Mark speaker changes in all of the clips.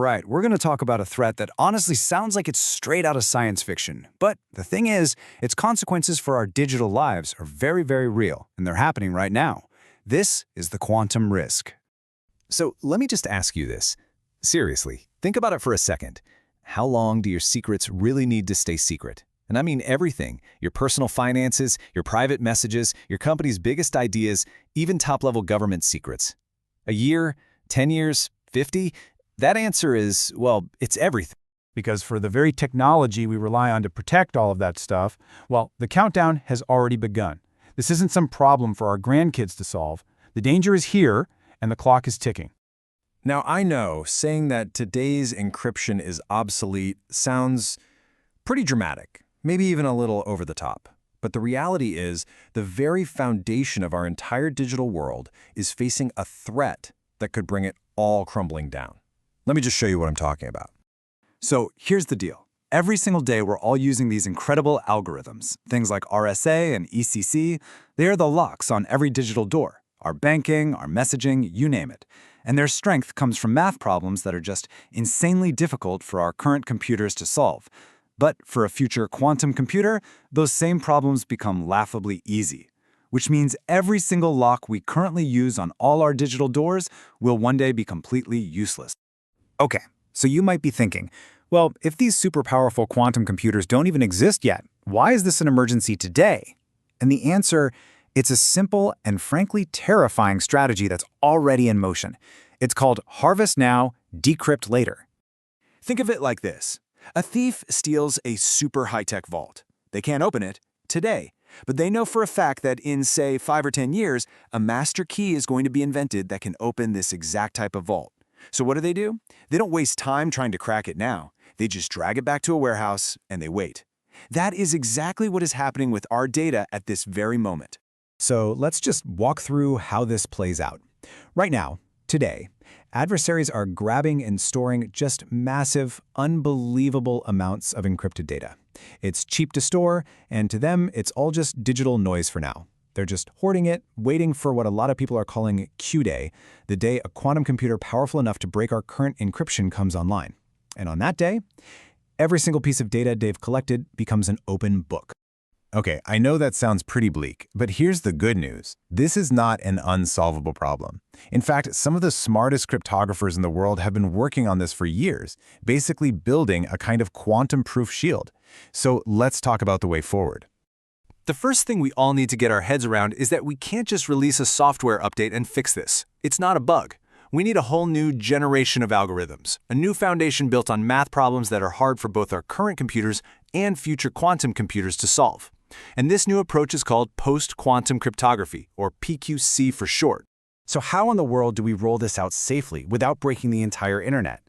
Speaker 1: Right, we're going to talk about a threat that honestly sounds like it's straight out of science fiction. But the thing is, its consequences for our digital lives are very, very real, and they're happening right now. This is the quantum risk.
Speaker 2: So let me just ask you this. Seriously, think about it for a second. How long do your secrets really need to stay secret? And I mean everything. Your personal finances, your private messages, your company's biggest ideas, even top-level government secrets. A year? 10 years? 50? That answer is, well, it's everything.
Speaker 3: Because for the very technology we rely on to protect all of that stuff, well, the countdown has already begun. This isn't some problem for our grandkids to solve. The danger is here, and the clock is ticking.
Speaker 4: Now, I know saying that today's encryption is obsolete sounds pretty dramatic, maybe even a little over the top. But the reality is, the very foundation of our entire digital world is facing a threat that could bring it all crumbling down. Let me just show you what I'm talking about.
Speaker 1: So here's the deal. Every single day, we're all using these incredible algorithms. Things like RSA and ECC, they are the locks on every digital door. Our banking, our messaging, you name it. And their strength comes from math problems that are just insanely difficult for our current computers to solve. But for a future quantum computer, those same problems become laughably easy. Which means every single lock we currently use on all our digital doors will one day be completely useless. Okay, so you might be thinking, well, if these super powerful quantum computers don't even exist yet, why is this an emergency today? And the answer, it's a simple and frankly terrifying strategy that's already in motion. It's called harvest now, decrypt later. Think of it like this. A thief steals a super high-tech vault. They can't open it today, but they know for a fact that in, say, 5 or 10 years, a master key is going to be invented that can open this exact type of vault. So what do? They don't waste time trying to crack it now. They just drag it back to a warehouse and they wait. That is exactly what is happening with our data at this very moment.
Speaker 2: So let's just walk through how this plays out. Right now, today, adversaries are grabbing and storing just massive, unbelievable amounts of encrypted data. It's cheap to store, and to them, it's all just digital noise for now. They're just hoarding it, waiting for what a lot of people are calling Q-Day, the day a quantum computer powerful enough to break our current encryption comes online. And on that day, every single piece of data they've collected becomes an open book.
Speaker 5: Okay, I know that sounds pretty bleak, but here's the good news. This is not an unsolvable problem. In fact, some of the smartest cryptographers in the world have been working on this for years, basically building a kind of quantum-proof shield. So let's talk about the way forward.
Speaker 1: The first thing we all need to get our heads around is that we can't just release a software update and fix this. It's not a bug. We need a whole new generation of algorithms, a new foundation built on math problems that are hard for both our current computers and future quantum computers to solve. And this new approach is called post-quantum cryptography, or PQC for short.
Speaker 2: So how in the world do we roll this out safely without breaking the entire internet?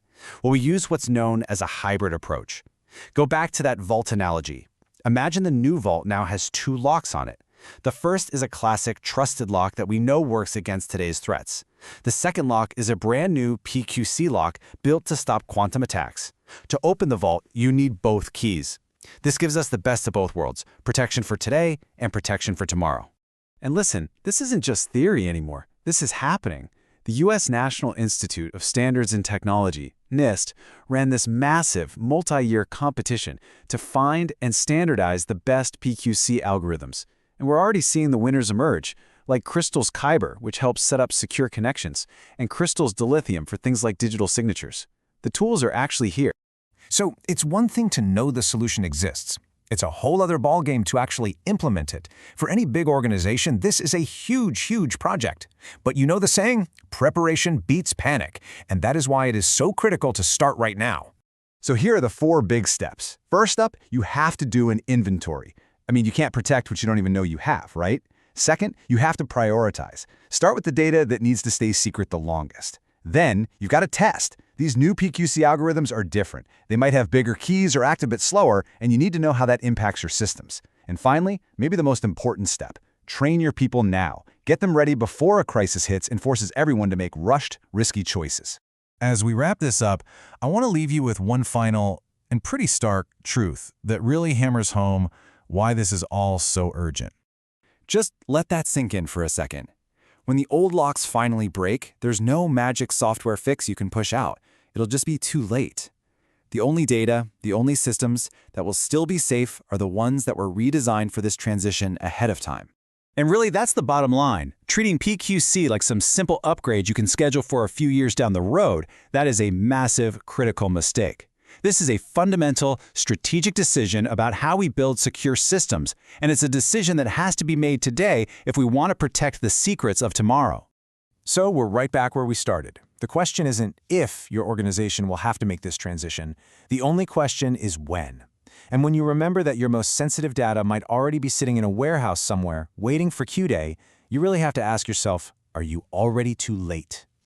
Speaker 2: Well, we use what's known as a hybrid approach. Go back to that vault analogy. Imagine the new vault now has 2 locks on it. The first is a classic trusted lock that we know works against today's threats. The second lock is a brand new PQC lock built to stop quantum attacks. To open the vault, you need both keys. This gives us the best of both worlds, protection for today and protection for tomorrow. And listen, this isn't just theory anymore. This is happening. The U.S. National Institute of Standards and Technology, NIST, ran this massive multi-year competition to find and standardize the best PQC algorithms. And we're already seeing the winners emerge, like CRYSTALS-Kyber, which helps set up secure connections, and CRYSTALS-Dilithium for things like digital signatures. The tools are actually here.
Speaker 5: So it's one thing to know the solution exists. It's a whole other ballgame to actually implement it. For any big organization, this is a huge, huge project. But you know the saying, preparation beats panic, and that is why it is so critical to start right now.
Speaker 2: So here are the 4 big steps. First up, you have to do an inventory. I mean, you can't protect what you don't even know you have, right? Second, you have to prioritize. Start with the data that needs to stay secret the longest. Then, you've got to test. These new PQC algorithms are different. They might have bigger keys or act a bit slower, and you need to know how that impacts your systems. And finally, maybe the most important step, train your people now. Get them ready before a crisis hits and forces everyone to make rushed, risky choices.
Speaker 5: As we wrap this up, I want to leave you with one final and pretty stark truth that really hammers home why this is all so urgent.
Speaker 1: Just let that sink in for a second. When the old locks finally break, there's no magic software fix you can push out. It'll just be too late. The only data, the only systems that will still be safe are the ones that were redesigned for this transition ahead of time.
Speaker 2: And really, that's the bottom line. Treating PQC like some simple upgrade you can schedule for a few years down the road, that is a massive, critical mistake. This is a fundamental, strategic decision about how we build secure systems, and it's a decision that has to be made today if we want to protect the secrets of tomorrow.
Speaker 5: So we're right back where we started. The question isn't if your organization will have to make this transition. The only question is when. And when you remember that your most sensitive data might already be sitting in a warehouse somewhere, waiting for Q-Day, you really have to ask yourself, are you already too late?